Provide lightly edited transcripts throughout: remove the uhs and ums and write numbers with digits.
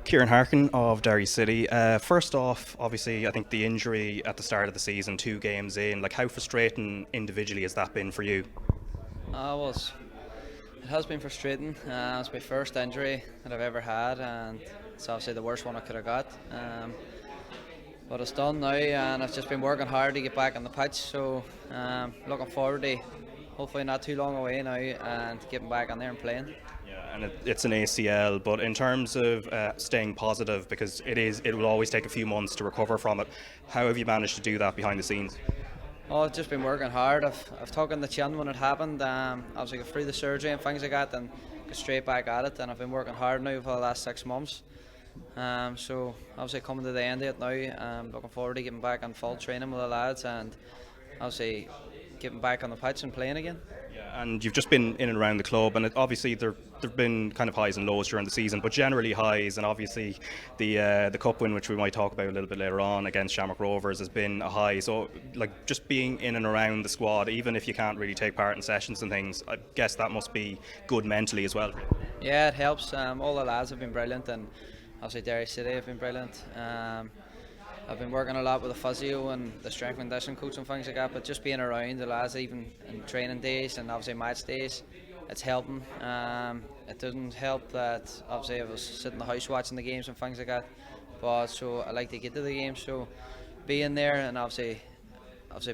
Ciaron Harkin of Derry City. First off, obviously, I think the injury at the start of the season, 2 games in, like how frustrating individually has that been for you? It has been frustrating. It's my first injury that I've ever had, and it's obviously the worst one I could have got. But it's done now, and I've just been working hard to get back on the pitch. So looking forward to hopefully not too long away now and getting back on there and playing. Yeah, and it's an ACL, but in terms of staying positive, because it will always take a few months to recover from it. How have you managed to do that behind the scenes? Oh, I've just been working hard. I've taken the chin when it happened. Obviously got through the surgery and things like that, and got straight back at it. And I've been working hard now for the last 6 months. So obviously coming to the end of it now, I'm looking forward to getting back on full training with the lads and obviously getting back on the pitch and playing again. Yeah, and you've just been in and around the club, and obviously there've been kind of highs and lows during the season, but generally highs. And obviously the cup win, which we might talk about a little bit later on against Shamrock Rovers, has been a high. So like just being in and around the squad, even if you can't really take part in sessions and things, I guess that must be good mentally as well. Yeah, it helps. All the lads have been brilliant, and obviously Derry City have been brilliant. I've been working a lot with the physio and the strength and conditioning coach and things like that, but just being around the lads even in training days and obviously match days, it's helping. It doesn't help that obviously I was sitting in the house watching the games and things like that, but so I like to get to the games, so being there and obviously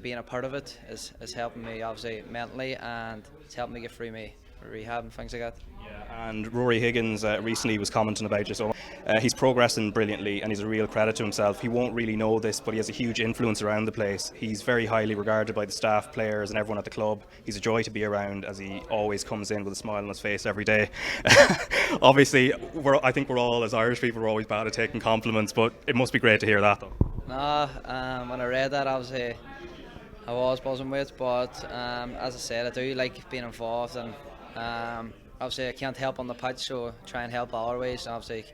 being a part of it is helping me obviously mentally, and it's helping me get through me rehab and things like that. Yeah, and Rory Higgins recently was commenting about you, so he's progressing brilliantly and he's a real credit to himself. He won't really know this, but he has a huge influence around the place. He's very highly regarded by the staff, players and everyone at the club. He's a joy to be around, as he always comes in with a smile on his face every day. Obviously, I think we're all, as Irish people, we're always bad at taking compliments, but it must be great to hear that though. When I read that, obviously I was buzzing with it, but as I said, I do like being involved, and obviously I can't help on the pitch, so try and help other ways. Obviously,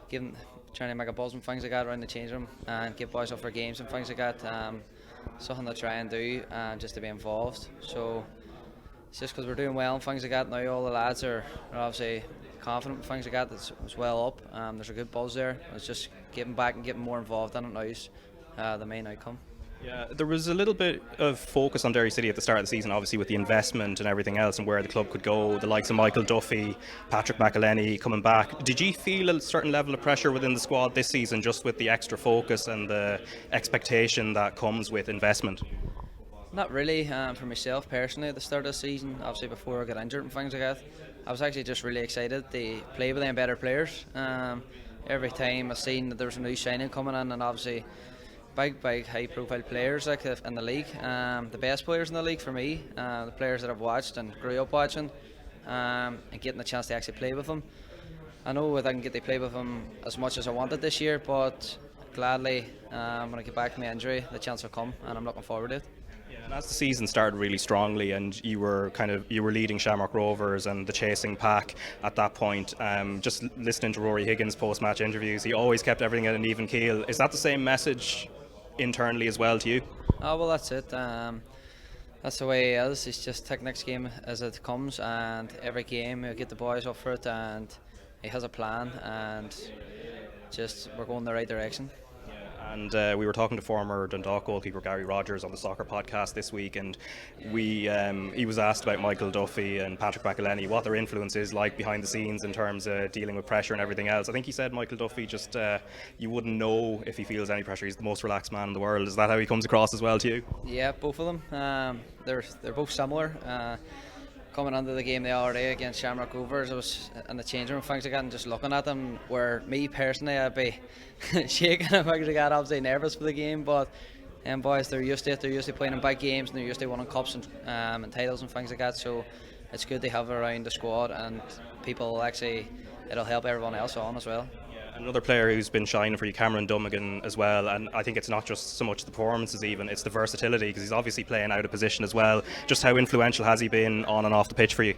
trying to make a buzz and things like that around the change room and get boys up for games and things like that. Something to try and do, just to be involved. So it's just because we're doing well and things like that now. All the lads are obviously confident and things like that. It's well up. There's a good buzz there. It's just getting back and getting more involved in it now is the main outcome. Yeah, there was a little bit of focus on Derry City at the start of the season, obviously with the investment and everything else and where the club could go, the likes of Michael Duffy, Patrick McElhenney coming back. Did you feel a certain level of pressure within the squad this season, just with the extra focus and the expectation that comes with investment? Not really. For myself personally, at the start of the season, obviously before I got injured and things like that, I was actually just really excited to play with them better players. Every time I seen that there was a new signing coming in, and obviously big high profile players like in the league, the best players in the league for me, the players that I've watched and grew up watching, and getting the chance to actually play with them. I know I didn't get to play with them as much as I wanted this year, but gladly when I get back from my injury the chance will come, and I'm looking forward to it. Yeah, and as the season started really strongly and you were leading Shamrock Rovers and the chasing pack at that point, just listening to Rory Higgins post-match interviews, he always kept everything at an even keel. Is that the same message internally as well to you? Oh well, that's it. That's the way it is. It's just take next game as it comes, and every game we get the boys up for it, and he has a plan, and just we're going the right direction. And we were talking to former Dundalk goalkeeper Gary Rogers on the soccer podcast this week, and he was asked about Michael Duffy and Patrick McElhenney, what their influence is like behind the scenes in terms of dealing with pressure and everything else. I think he said Michael Duffy just you wouldn't know if he feels any pressure. He's the most relaxed man in the world. Is that how he comes across as well to you? Yeah, both of them. They're both similar. Coming onto the game the other day against Shamrock Rovers, I was in the change room and things like that, and just looking at them, where me personally I'd be shaking and things like that, obviously nervous for the game, but boys, they're used to it. They're used to playing in big games, and they're used to winning cups and titles and things like that, so it's good to have around the squad, and people actually, it'll help everyone else on as well. Another player who's been shining for you, Cameron Dummigan, as well, and I think it's not just so much the performances even, it's the versatility, because he's obviously playing out of position as well. Just how influential has he been on and off the pitch for you?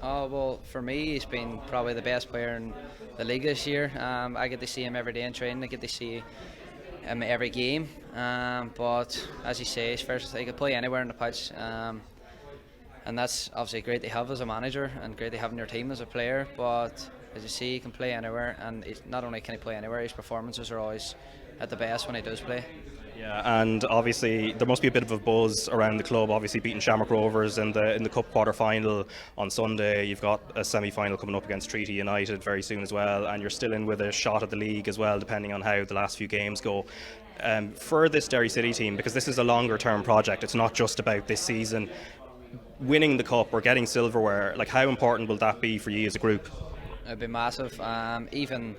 Oh well, for me he's been probably the best player in the league this year. I get to see him every day in training, I get to see him every game, but as you say, he's versatile. He can play anywhere in the pitch, and that's obviously great to have as a manager and great to have in your team as a player, but as you see, he can play anywhere, and not only can he play anywhere, his performances are always at the best when he does play. Yeah, and obviously there must be a bit of a buzz around the club. Obviously beating Shamrock Rovers in the cup quarter final on Sunday. You've got a semi-final coming up against Treaty United very soon as well, and you're still in with a shot at the league as well, depending on how the last few games go. For this Derry City team, because this is a longer term project, it's not just about this season. Winning the cup or getting silverware, like how important will that be for you as a group? It'd be massive. Even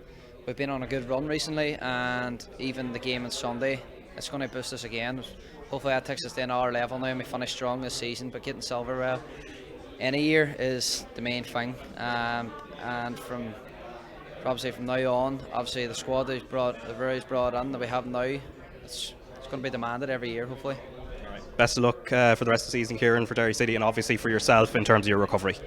we've been on a good run recently, and even the game on Sunday, it's going to boost us again. Hopefully that takes us to another level now and we finish strong this season, but getting silverware any year is the main thing. And obviously from now on, obviously the squad that he's brought in that we have now, it's going to be demanded every year, hopefully. Best of luck for the rest of the season, Ciaron, for Derry City, and obviously for yourself in terms of your recovery.